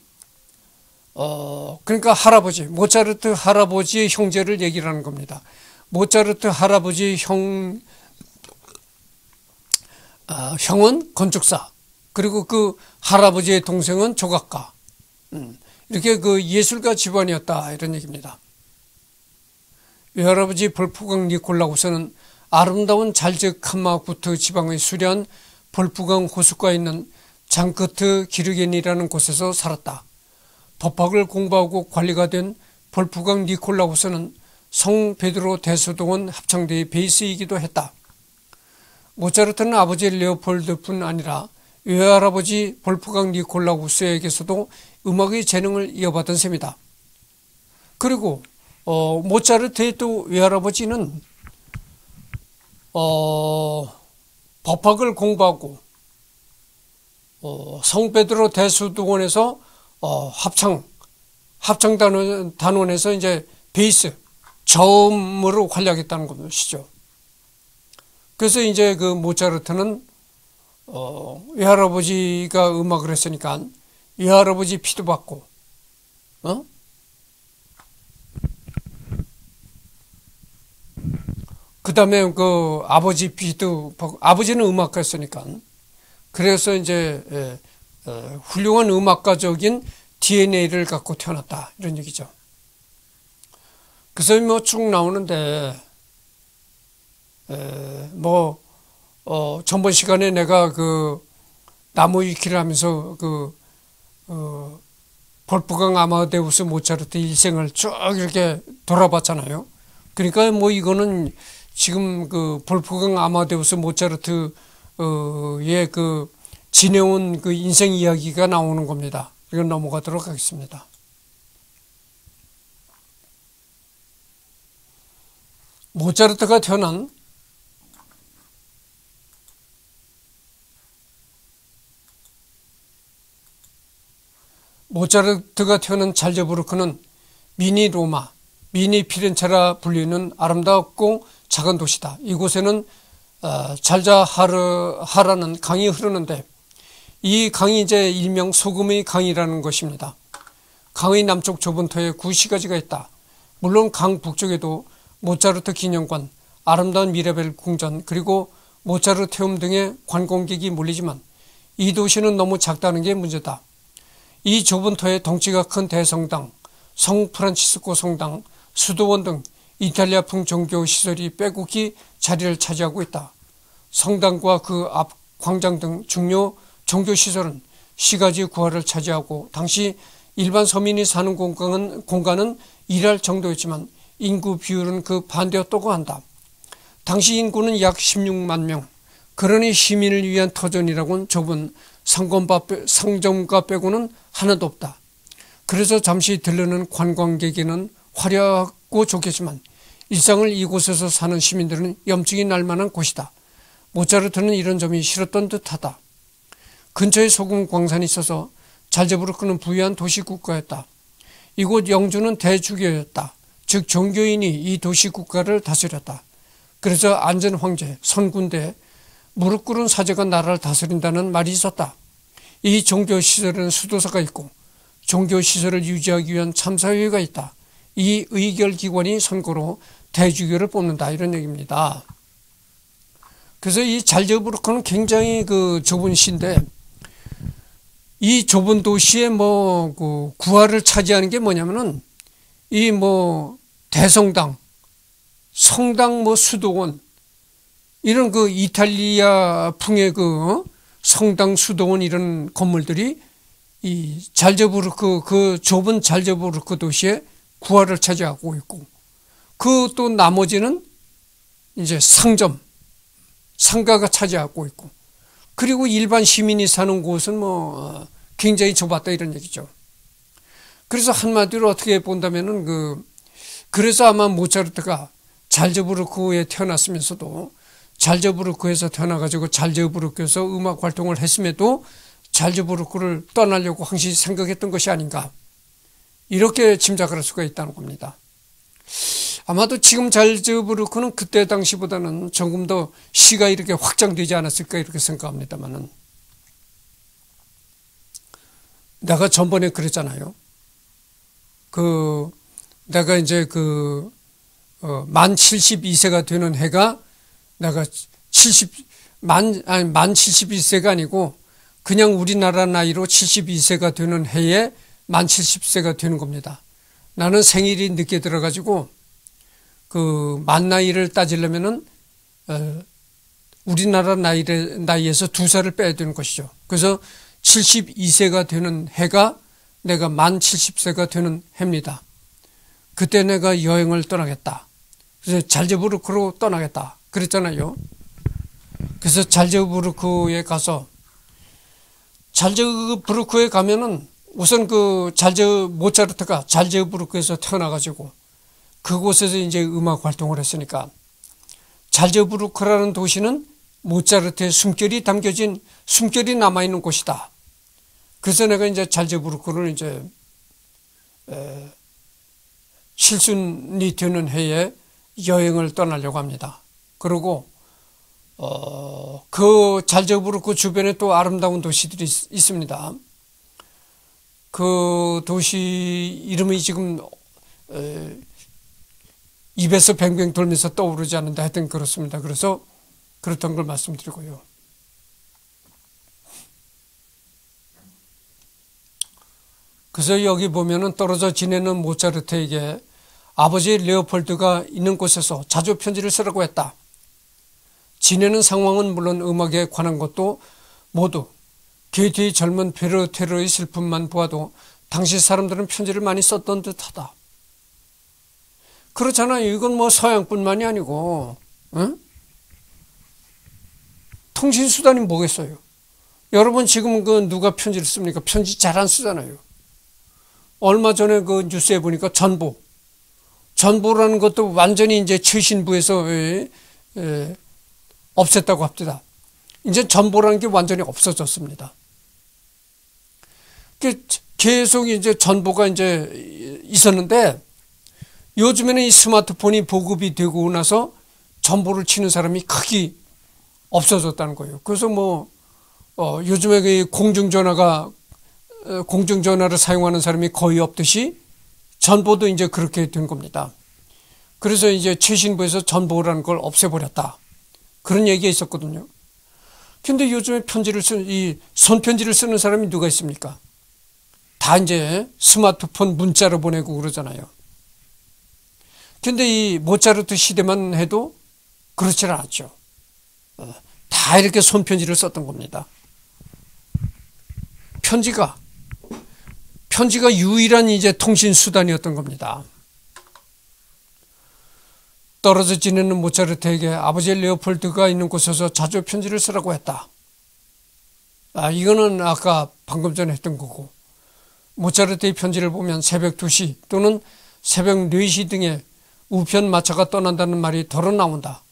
그러니까 할아버지, 모차르트 할아버지의 형제를 얘기를 하는 겁니다. 모차르트 할아버지 형은 건축사, 그리고 그 할아버지의 동생은 조각가, 이렇게 그 예술가 집안이었다 이런 얘기입니다. 외할아버지 볼프강 니콜라우스는 아름다운 잘즈 칸마구트 지방의 수려한 볼프강 호숫가에 있는 장크트 기르겐이라는 곳에서 살았다. 법학을 공부하고 관리가 된 볼프강 니콜라우스는 성 베드로 대수동원 합창대의 베이스이기도 했다. 모차르트는 아버지 레오폴드뿐 아니라 외할아버지 볼프강 니콜라우스에게서도 음악의 재능을 이어받은 셈이다. 그리고 모차르트의 또 외할아버지는 법학을 공부하고 성베드로 대수도원에서 합창단원에서 이제 베이스 저음으로 활약했다는 것이죠. 그래서 이제 그 모차르트는 외할아버지가 음악을 했으니까 외할아버지 피도 받고 그 다음에 그 아버지 피도 받고, 아버지는 음악가였으니까 그래서 이제 훌륭한 음악가적인 DNA를 갖고 태어났다 이런 얘기죠. 그래서 뭐 쭉 나오는데 전번 시간에 내가 그 나무 위키를 하면서 볼프강 아마데우스 모차르트 일생을 쭉 이렇게 돌아봤잖아요. 그러니까 뭐 이거는 지금 그 볼프강 아마데우스 모차르트의 그 지내온 그 인생 이야기가 나오는 겁니다. 이건 넘어가도록 하겠습니다. 모차르트가 태어난 잘제부르크는 미니 로마, 미니 피렌체라 불리는 아름답고 작은 도시다. 이곳에는 잘자하라는 강이 흐르는데 이 강이 이제 일명 소금의 강이라는 것입니다. 강의 남쪽 좁은 터에 구시가지가 있다. 물론 강 북쪽에도 모차르트 기념관, 아름다운 미라벨 궁전, 그리고 모차르테움 등의 관광객이 몰리지만 이 도시는 너무 작다는 게 문제다. 이 좁은 터에 덩치가 큰 대성당, 성 프란치스코 성당, 수도원 등 이탈리아풍 종교시설이 빼곡히 자리를 차지하고 있다. 성당과 그 앞 광장 등 중요 종교시설은 시가지 구할을 차지하고 당시 일반 서민이 사는 공간은 일할 정도였지만 인구 비율은 그 반대였다고 한다. 당시 인구는 약 16만 명. 그러니 시민을 위한 터전이라고는 좁은 상점가 빼고는 하나도 없다. 그래서 잠시 들르는 관광객에는 화려하고 좋겠지만 일상을 이곳에서 사는 시민들은 염증이 날 만한 곳이다. 모차르트는 이런 점이 싫었던 듯하다. 근처에 소금 광산이 있어서 잘제부르크는 부유한 도시국가였다. 이곳 영주는 대주교였다. 즉 종교인이 이 도시국가를 다스렸다. 그래서 안전황제, 선군대, 무릎 꿇은 사제가 나라를 다스린다는 말이 있었다. 이 종교시설에는 수도사가 있고 종교시설을 유지하기 위한 참사회가 있다. 이 의결기관이 선거로 대주교를 뽑는다 이런 얘기입니다. 그래서 이 잘제부르크는 굉장히 그 좁은 시인데 이 좁은 도시에 그 구할을 차지하는 게 뭐냐면은 이 대성당, 성당 수도원 이런 그 이탈리아풍의 그 성당 수도원 이런 건물들이 이 잘제부르크 그 좁은 잘제부르크 도시에 구할을 차지하고 있고 그 또 나머지는 이제 상가가 차지하고 있고 그리고 일반 시민이 사는 곳은 굉장히 좁았다 이런 얘기죠. 그래서 한마디로 어떻게 본다면은 그래서 아마 모차르트가 잘제부르크에 태어났으면서도 잘제부르크에서 태어나가지고 잘제부르크에서 음악 활동을 했음에도 잘제부르크를 떠나려고 항시 생각했던 것이 아닌가 이렇게 짐작을 할 수가 있다는 겁니다. 아마도 지금 잘제부르크는 그때 당시보다는 조금 더 시가 이렇게 확장되지 않았을까 이렇게 생각합니다만은 내가 전번에 그랬잖아요. 내가 이제 만 72세가 되는 해가 내가 만 71세가 아니고 그냥 우리나라 나이로 72세가 되는 해에 만 70세가 되는 겁니다. 나는 생일이 늦게 들어가지고 만 나이를 따지려면은 우리나라 나이에서 2살을 빼야 되는 것이죠. 그래서 72세가 되는 해가 내가 만 70세가 되는 해입니다. 그때 내가 여행을 떠나겠다. 그래서 잘제부르크로 떠나겠다. 그랬잖아요. 그래서 잘츠부르크에 가서, 잘츠부르크에 가면은 우선 모차르트가 잘츠부르크에서 태어나가지고 그곳에서 이제 음악 활동을 했으니까, 잘츠부르크라는 도시는 모차르트의 숨결이 담겨진, 숨결이 남아있는 곳이다. 그래서 내가 이제 잘츠부르크를 이제 칠순이 되는 해에 여행을 떠나려고 합니다. 그리고 그 잘츠부르크 주변에 또 아름다운 도시들이 있습니다. 그 도시 이름이 지금 입에서 뱅뱅 돌면서 떠오르지 않는다. 하여튼 그렇습니다. 그래서 그렇던 걸 말씀드리고요. 그래서 여기 보면은 떨어져 지내는 모차르트에게 아버지 레오폴드가 있는 곳에서 자주 편지를 쓰라고 했다. 지내는 상황은 물론 음악에 관한 것도 모두 게이트의 젊은 베르테르의 슬픔만 보아도 당시 사람들은 편지를 많이 썼던 듯하다. 그렇잖아요. 이건 뭐 서양뿐만이 아니고, 응? 통신수단이 뭐겠어요? 여러분 지금 누가 편지를 씁니까? 편지 잘 안 쓰잖아요. 얼마 전에 그 뉴스에 보니까 전보라는 것도 완전히 이제 최신부에서 없앴다고 합니다. 이제 전보라는 게 완전히 없어졌습니다. 계속 이제 전보가 이제 있었는데 요즘에는 이 스마트폰이 보급이 되고 나서 전보를 치는 사람이 크게 없어졌다는 거예요. 그래서 요즘에 그 공중전화를 사용하는 사람이 거의 없듯이 전보도 이제 그렇게 된 겁니다. 그래서 이제 최신부에서 전보라는 걸 없애버렸다. 그런 얘기가 있었거든요. 근데 요즘에 이 손편지를 쓰는 사람이 누가 있습니까? 다 이제 스마트폰 문자로 보내고 그러잖아요. 근데 이 모차르트 시대만 해도 그렇지 않았죠. 다 이렇게 손편지를 썼던 겁니다. 편지가 유일한 이제 통신 수단이었던 겁니다. 떨어져 지내는 모차르트에게 아버지 레오폴드가 있는 곳에서 자주 편지를 쓰라고 했다. 이거는 아까 방금 전에 했던 거고, 모차르트의 편지를 보면 새벽 2시 또는 새벽 4시 등에 우편마차가 떠난다는 말이 덜어 나온다.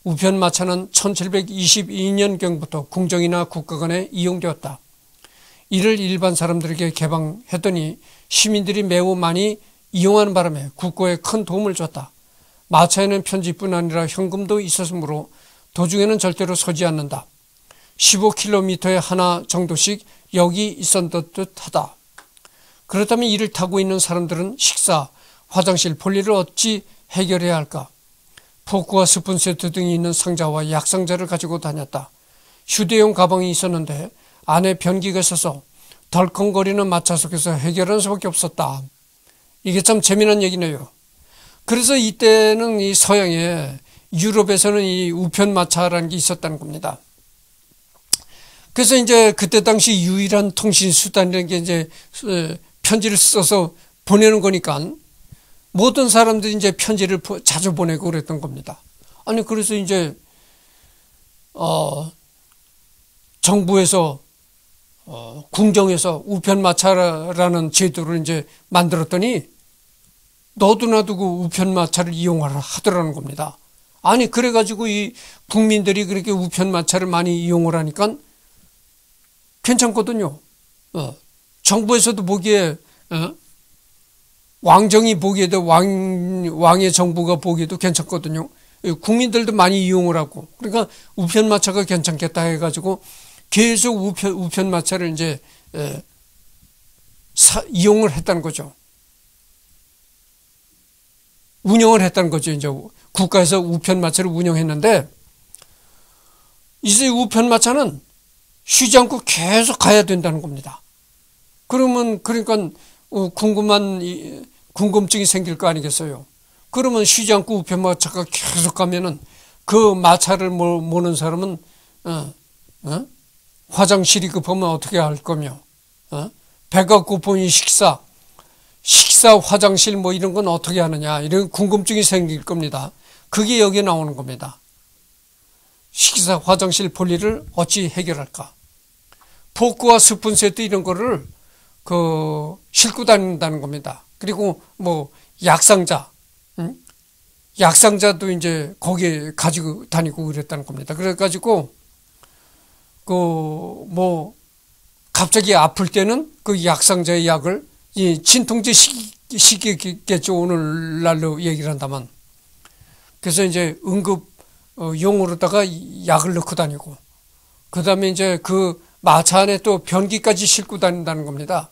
우편마차는 1722년경부터 궁정이나 국가관에 이용되었다. 이를 일반 사람들에게 개방했더니 시민들이 매우 많이 이용하는 바람에 국고에 큰 도움을 줬다. 마차에는 편지뿐 아니라 현금도 있었으므로 도중에는 절대로 서지 않는다. 15km에 하나 정도씩 역이 있었던 듯하다. 그렇다면 이를 타고 있는 사람들은 식사, 화장실, 볼일을 어찌 해결해야 할까? 포크와 스푼 세트 등이 있는 상자와 약상자를 가지고 다녔다. 휴대용 가방이 있었는데 안에 변기가 있어서 덜컹거리는 마차 속에서 해결하는 수밖에 없었다. 이게 참 재미난 얘기네요. 그래서 이때는 이 서양에, 유럽에서는 이 우편마차라는 게 있었다는 겁니다. 그래서 이제 그때 당시 유일한 통신 수단이라는 게 이제 편지를 써서 보내는 거니까 모든 사람들이 이제 편지를 자주 보내고 그랬던 겁니다. 아니, 그래서 이제, 정부에서, 궁정에서 우편마차라는 제도를 이제 만들었더니 너도 나도 그 우편마차를 이용하라 하더라는 겁니다. 아니, 그래가지고 이 국민들이 그렇게 우편마차를 많이 이용을 하니까 괜찮거든요. 정부에서도 보기에, 왕정이 보기에도 왕의 정부가 보기에도 괜찮거든요. 국민들도 많이 이용을 하고. 그러니까 우편마차가 괜찮겠다 해가지고 계속 우편마차를 이제, 이용을 했다는 거죠. 운영을 했다는 거죠. 이제 국가에서 우편마차를 운영했는데, 이제 우편마차는 쉬지 않고 계속 가야 된다는 겁니다. 그러니까 궁금증이 생길 거 아니겠어요. 그러면 쉬지 않고 우편마차가 계속 가면은 그 마차를 모는 사람은 화장실이 급하면 어떻게 할 거며, 배가 고프니 식사, 화장실 뭐 이런 건 어떻게 하느냐, 이런 궁금증이 생길 겁니다. 그게 여기에 나오는 겁니다. 식사 화장실 볼일을 어찌 해결할까? 포크와 스푼 세트 이런 거를 싣고 다닌다는 겁니다. 그리고 뭐 약상자, 약상자도 이제 거기에 가지고 다니고 그랬다는 겁니다. 그래가지고 뭐 갑자기 아플 때는 그 약상자의 약을 이 진통제 시기겠죠. 오늘날로 얘기를 한다면. 그래서 이제 응급 용으로다가 약을 넣고 다니고, 그 다음에 이제 그 마차 안에 또 변기까지 싣고 다닌다는 겁니다.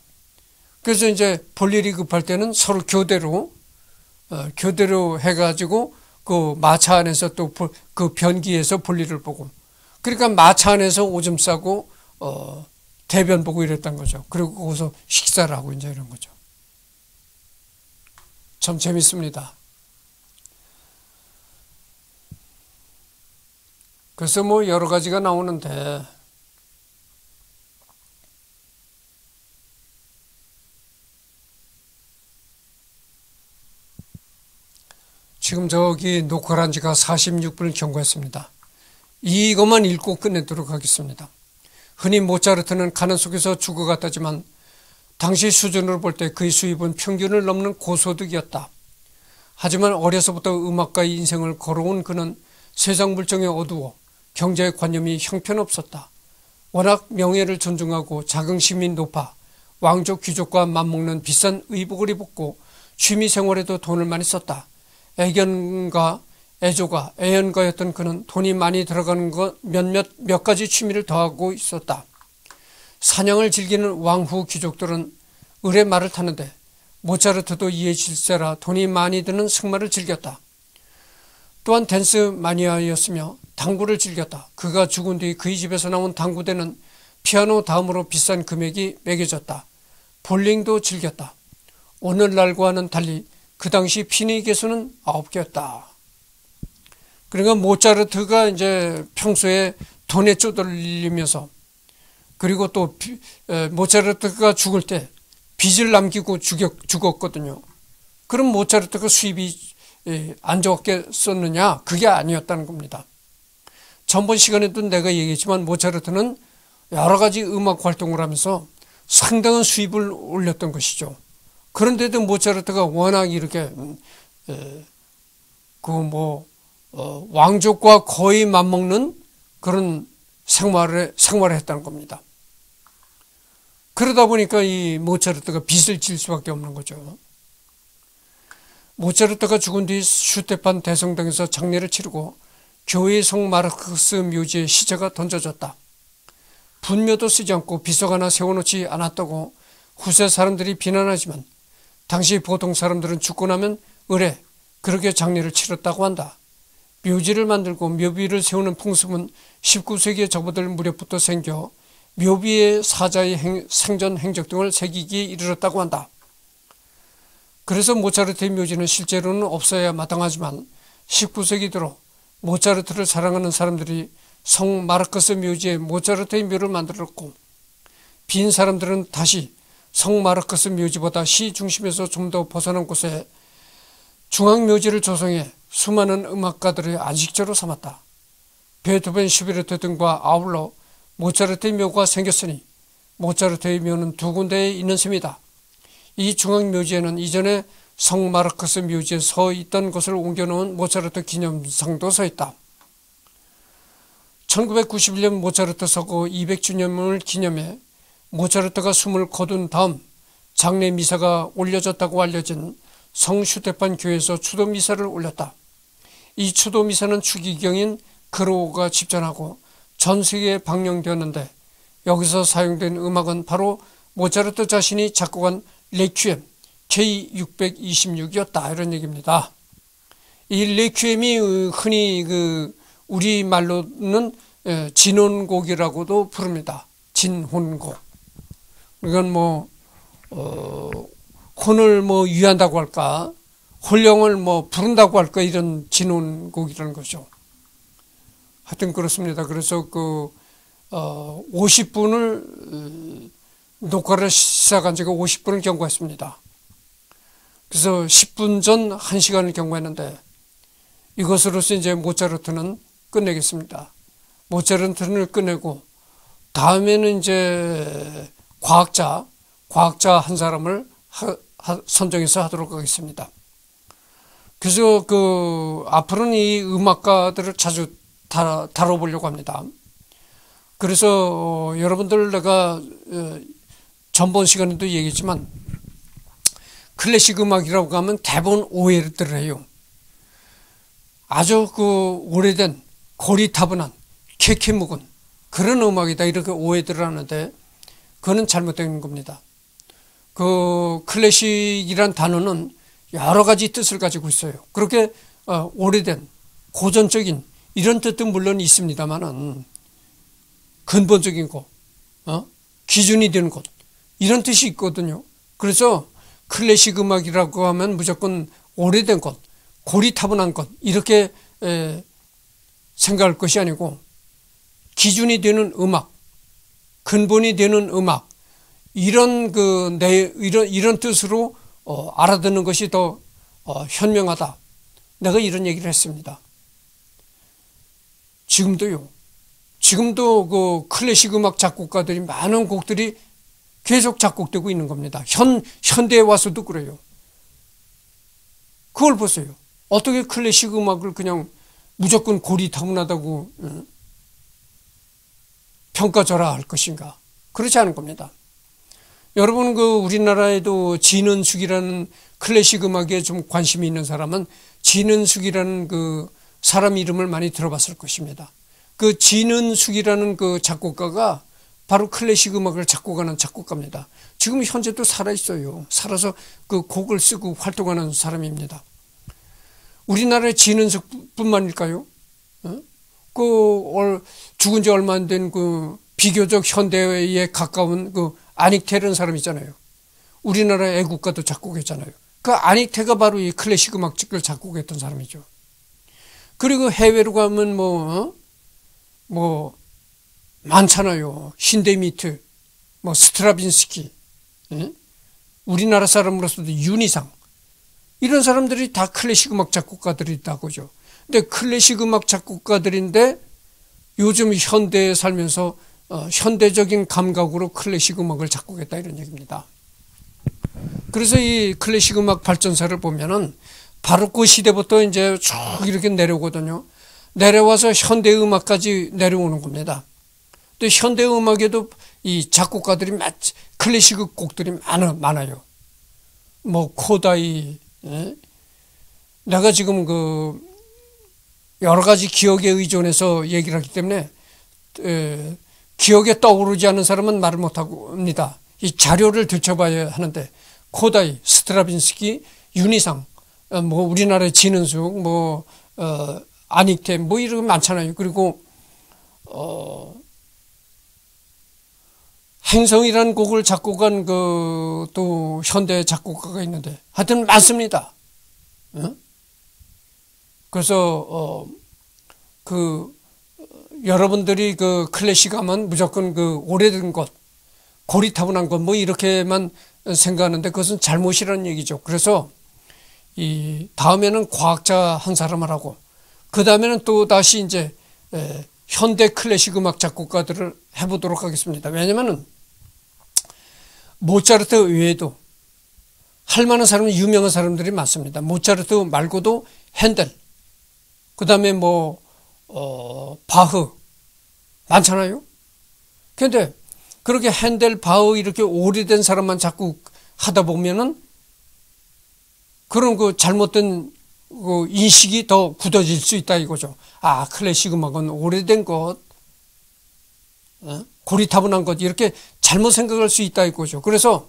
그래서 이제 볼일이 급할 때는 서로 교대로 해가지고 그 마차 안에서 또 그 변기에서 볼일을 보고, 그러니까 마차 안에서 오줌 싸고 대변 보고 이랬던 거죠. 그리고 거기서 식사를 하고 이제 이런 거죠. 참 재밌습니다. 그래서 뭐 여러 가지가 나오는데, 지금 저기 녹화한 지가 46분을 경과했습니다. 이것만 읽고 끝내도록 하겠습니다. 흔히 모차르트는 가난 속에서 죽어갔다지만 당시 수준으로 볼 때 그의 수입은 평균을 넘는 고소득이었다. 하지만 어려서부터 음악가의 인생을 걸어온 그는 세상 물정에 어두워 경제의 관념이 형편없었다. 워낙 명예를 존중하고 자긍심이 높아 왕족 귀족과 맞먹는 비싼 의복을 입었고 취미생활에도 돈을 많이 썼다. 애연가였던 그는 돈이 많이 들어가는 것 몇 가지 취미를 더하고 있었다. 사냥을 즐기는 왕후 귀족들은 을의 말을 타는데 모차르트도 이에 질세라 돈이 많이 드는 승마를 즐겼다. 또한 댄스 마니아였으며 당구를 즐겼다. 그가 죽은 뒤 그의 집에서 나온 당구대는 피아노 다음으로 비싼 금액이 매겨졌다. 볼링도 즐겼다. 오늘날과는 달리 그 당시 피니 개수는 9개였다. 그러니까 모차르트가 이제 평소에 돈에 쪼들리면서, 그리고 또 모차르트가 죽을 때 빚을 남기고 죽었거든요. 그럼 모차르트가 수입이 안 좋겠었느냐? 그게 아니었다는 겁니다. 전번 시간에도 내가 얘기했지만 모차르트는 여러 가지 음악 활동을 하면서 상당한 수입을 올렸던 것이죠. 그런데도 모차르트가 워낙 이렇게 왕족과 거의 맞먹는 그런 생활을 했다는 겁니다. 그러다 보니까 이 모차르트가 빚을 질 수밖에 없는 거죠. 모차르트가 죽은 뒤 슈테판 대성당에서 장례를 치르고 교회의 성 마르크스 묘지에 시체가 던져졌다. 분묘도 쓰지 않고 비석 하나 세워놓지 않았다고 후세 사람들이 비난하지만 당시 보통 사람들은 죽고 나면 을에 그렇게 장례를 치렀다고 한다. 묘지를 만들고 묘비를 세우는 풍습은 19세기에 접어들 무렵부터 생겨 묘비의 사자의 생전 행적 등을 새기기에 이르렀다고 한다. 그래서 모차르트의 묘지는 실제로는 없어야 마땅하지만 19세기 들어 모차르트를 사랑하는 사람들이 성 마르크스 묘지에 모차르트의 묘를 만들었고, 빈 사람들은 다시 성 마르크스 묘지보다 시 중심에서 좀 더 벗어난 곳에 중앙묘지를 조성해 수많은 음악가들의 안식처로 삼았다. 베토벤, 슈베르트 등과 아울러 모차르트의 묘가 생겼으니 모차르트의 묘는 두 군데에 있는 셈이다. 이 중앙묘지에는 이전에 성 마르크스 묘지에 서 있던 것을 옮겨놓은 모차르트 기념상도 서 있다. 1991년 모차르트 서거 200주년을 기념해 모차르트가 숨을 거둔 다음 장례 미사가 올려졌다고 알려진 성 슈테판 교회에서 추도 미사를 올렸다. 이 추도 미사는 추기경인 그로우가 집전하고 전 세계에 방영되었는데, 여기서 사용된 음악은 바로 모차르트 자신이 작곡한 레퀴엠 K626이었다. 이런 얘기입니다. 이 레퀴엠이 흔히 우리말로는 진혼곡이라고도 부릅니다. 진혼곡. 이건 혼을 위한다고 할까, 혼령을 부른다고 할까, 이런 진혼곡이라는 거죠. 하여튼 그렇습니다. 그래서 50분을 녹화를 시작한 지가 50분을 경과했습니다. 그래서 10분 전 1시간을 경과했는데 이것으로서 이제 모차르트는 끝내겠습니다. 모차르트를 끝내고 다음에는 이제 과학자 한 사람을 선정해서 하도록 하겠습니다. 그래서 앞으로는 이 음악가들을 자주 다뤄보려고 합니다. 그래서 여러분들 내가 전번 시간에도 얘기했지만 클래식 음악이라고 하면 대부분 오해를 해요. 아주 오래된 고리타분한 캐캐 묵은 그런 음악이다 이렇게 오해들을 하는데 그거는 잘못된 겁니다. 클래식이란 단어는 여러 가지 뜻을 가지고 있어요. 그렇게 오래된 고전적인 이런 뜻도 물론 있습니다만은 근본적인 것, 기준이 되는 것 이런 뜻이 있거든요. 그래서 클래식 음악이라고 하면 무조건 오래된 것, 고리타분한 것 이렇게 생각할 것이 아니고 기준이 되는 음악, 근본이 되는 음악 이런 뜻으로 알아듣는 것이 더 현명하다. 내가 이런 얘기를 했습니다. 지금도 클래식 음악 작곡가들이 많은 곡들이 계속 작곡되고 있는 겁니다. 현대에 와서도 그래요. 그걸 보세요. 어떻게 클래식 음악을 그냥 무조건 고리타분하다고 평가절하할 것인가? 그렇지 않은 겁니다. 여러분 우리나라에도 진은숙이라는 클래식 음악에 좀 관심이 있는 사람은 진은숙이라는 사람 이름을 많이 들어봤을 것입니다. 진은숙이라는 작곡가가 바로 클래식 음악을 작곡하는 작곡가입니다. 지금 현재도 살아있어요. 살아서 곡을 쓰고 활동하는 사람입니다. 우리나라의 진은숙뿐만일까요? 죽은 지 얼마 안 된 비교적 현대에 가까운 안익태라는 사람 있잖아요. 우리나라 애국가도 작곡했잖아요. 안익태가 바로 이 클래식 음악을 작곡했던 사람이죠. 그리고 해외로 가면 많잖아요. 힌데미트, 스트라빈스키, 우리나라 사람으로서도 윤희상 이런 사람들이 다 클래식 음악 작곡가들이다고죠. 근데 클래식 음악 작곡가들인데 요즘 현대에 살면서 현대적인 감각으로 클래식 음악을 작곡했다 이런 얘기입니다. 그래서 이 클래식 음악 발전사를 보면은 바로크 시대부터 이제 쭉 이렇게 내려오거든요. 내려와서 현대 음악까지 내려오는 겁니다. 또 현대 음악에도 이 작곡가들이 클래식 곡들이 많아요. 코다이, 내가 지금 여러 가지 기억에 의존해서 얘기를 하기 때문에 기억에 떠오르지 않는 사람은 말을 못하고 합니다. 이 자료를 들춰봐야 하는데 코다이, 스트라빈스키, 윤희상, 우리나라의 진은숙, 안익태, 이런 거 많잖아요. 그리고 행성이라는 곡을 작곡한 또 현대 작곡가가 있는데 하여튼 많습니다. 그래서 여러분들이 클래식 하면 무조건 오래된 것, 고리타분한 것 이렇게만 생각하는데 그것은 잘못이라는 얘기죠. 그래서 이 다음에는 과학자 한 사람을 하고 그 다음에는 또 다시 이제 현대 클래식 음악 작곡가들을 해보도록 하겠습니다. 왜냐면은 모차르트 외에도 할 만한 사람은 유명한 사람들이 많습니다. 모차르트 말고도 핸델, 그 다음에 바흐 많잖아요. 그런데 그렇게 핸델, 바흐 이렇게 오래된 사람만 자꾸 하다 보면은 그런 잘못된 인식이 더 굳어질 수 있다 이거죠. 클래식 음악은 오래된 것, 고리타분한 것 이렇게 잘못 생각할 수 있다 이거죠. 그래서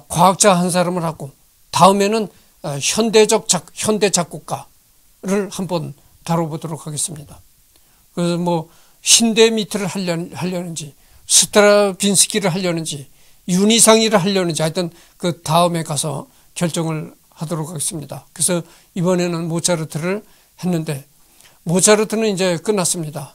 과학자 한 사람을 하고 다음에는 현대 작곡가를 한번 다뤄보도록 하겠습니다. 그래서 힌데미트를 하려는지 스트라빈스키를 하려는지 윤희상이를 하려는지 하여튼 다음에 가서 결정을 하도록 하겠습니다. 그래서 이번에는 모차르트를 했는데 모차르트는 이제 끝났습니다.